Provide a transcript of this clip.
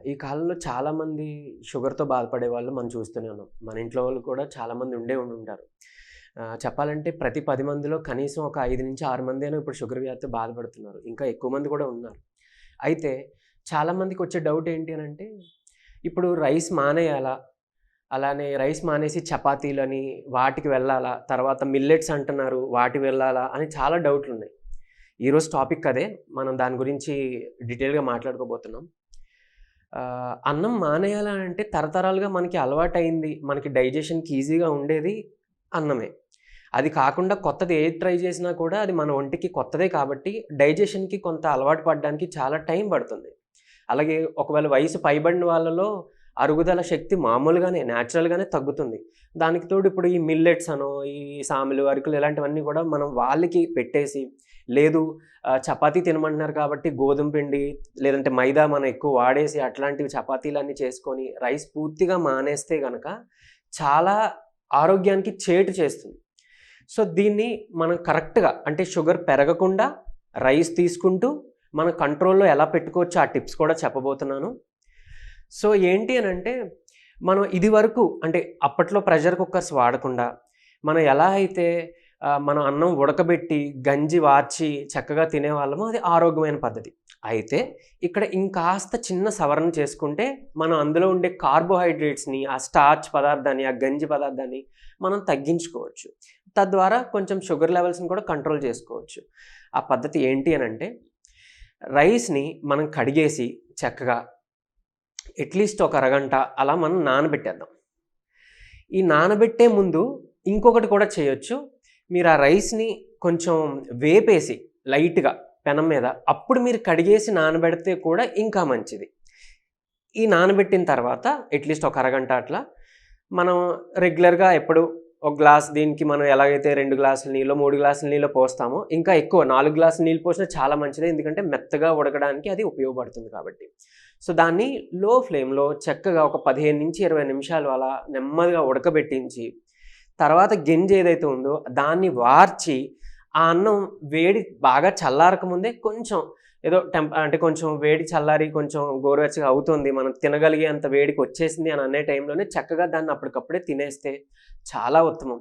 ఈ కాలంలో చాలామంది షుగర్‌తో బాధపడే వాళ్ళు మనం చూస్తూనే ఉన్నాం. మన ఇంట్లో వాళ్ళు కూడా చాలామంది ఉండుంటారు. చెప్పాలంటే ప్రతి 10 మందిలో కనీసం ఒక 5-6 మందైనా ఇప్పుడు షుగర్ వ్యాధితో బాధపడుతున్నారు. ఇంకా ఎక్కువ మంది కూడా ఉన్నారు. అయితే చాలామందికొచ్చే డౌట్ ఏంటి అనంటే, ఇప్పుడు రైస్ మానేయాలా? అలానే రైస్ మానేసి చపాతీలని వాటికి వెళ్ళాలా? తర్వాత మిల్లెట్స్ అంటున్నారు వాటికి వెళ్ళాలా? అని చాలా డౌట్లున్నాయి. ఈరోజు టాపిక్ అదే. మనం దాని గురించి డీటెయిల్‌గా మాట్లాడుకోబోతున్నాం. అన్నం మానేయాలనంటే తరతరాలుగా మనకి అలవాటయింది. మనకి డైజెషన్‌కి ఈజీగా ఉండేది అన్నమే. అది కాకుండా కొత్తది ఏది ట్రై చేసినా కూడా అది మన ఒంటికి కొత్తదే కాబట్టి డైజెషన్‌కి కొంత అలవాటు పడడానికి చాలా టైం పడుతుంది. అలాగే ఒకవేళ వయసు పైబడిన వాళ్ళలో అరుగుదల శక్తి మామూలుగానే నేచురల్‌గానే తగ్గుతుంది. దానికి తోడు ఇప్పుడు ఈ మిల్లెట్స్ అనో, ఈ సామెలు, అరికలు ఇలాంటివన్నీ కూడా మనం వాళ్ళకి పెట్టేసి లేదు చపాతీ తినమంటున్నారు కాబట్టి గోధుమ పిండి లేదంటే మైదా మనం ఎక్కువ వాడేసి అట్లాంటివి చపాతీలన్నీ చేసుకొని రైస్ పూర్తిగా మానేస్తే గనక చాలా ఆరోగ్యానికి చేటు చేస్తుంది. సో, దీన్ని మనం కరెక్ట్‌గా అంటే షుగర్ పెరగకుండా రైస్ తీసుకుంటూ మన కంట్రోల్‌లో ఎలా పెట్టుకోవచ్చో ఆ టిప్స్ కూడా చెప్పబోతున్నాను. సో, ఏంటి అనంటే మనం ఇదివరకు అంటే అప్పట్లో ప్రెషర్ కుక్కర్స్ వాడకుండా మనం ఎలా అయితే మనం అన్నం ఉడకబెట్టి, గంజి వార్చి చక్కగా తినేవాళ్ళమో అది ఆరోగ్యమైన పద్ధతి. అయితే ఇక్కడ ఇంకాస్త చిన్న సవరణ చేసుకుంటే మనం అందులో ఉండే కార్బోహైడ్రేట్స్‌ని, ఆ స్టార్చ్ పదార్థాన్ని, ఆ గంజి పదార్థాన్ని మనం తగ్గించుకోవచ్చు. తద్వారా కొంచెం షుగర్ లెవెల్స్‌ని కూడా కంట్రోల్ చేసుకోవచ్చు. ఆ పద్ధతి ఏంటి అనంటే రైస్‌ని మనం కడిగేసి చక్కగా అట్‌లీస్ట్ ఒక అరగంట అలా మనం నానబెట్టేద్దాం. ఈ నానబెట్టే ముందు ఇంకొకటి కూడా చేయొచ్చు. మీరు ఆ రైస్‌ని కొంచెం వేపేసి లైట్‌గా పెనం మీద అప్పుడు మీరు కడిగేసి నానబెడితే కూడా ఇంకా మంచిది. ఈ నానబెట్టిన తర్వాత అట్‌లీస్ట్ ఒక అరగంట అట్లా మనం రెగ్యులర్‌గా ఎప్పుడు ఒక గ్లాస్ దీనికి మనం ఎలాగైతే 2 గ్లాసుల నీళ్ళో, 3 గ్లాసుల నీళ్ళో పోస్తామో ఇంకా ఎక్కువ 4 గ్లాసుల నీళ్ళు పోసినా చాలా మంచిదే. ఎందుకంటే మెత్తగా ఉడకడానికి అది ఉపయోగపడుతుంది కాబట్టి. సో, దాన్ని లో ఫ్లేమ్‌లో చక్కగా ఒక 15-20 నిమిషాలు అలా నెమ్మదిగా ఉడకబెట్టించి తర్వాత గెంజి ఏదైతే ఉందో దాన్ని వార్చి ఆ అన్నం వేడి బాగా చల్లారక ముందే కొంచెం ఏదో అంటే కొంచెం వేడి చల్లారి కొంచెం గోరువెచ్చగా అవుతుంది. మనం తినగలిగేంత వేడికొచ్చేసింది అని అనే టైంలోనే చక్కగా దాన్ని అప్పటికప్పుడే తినేస్తే చాలా ఉత్తమం.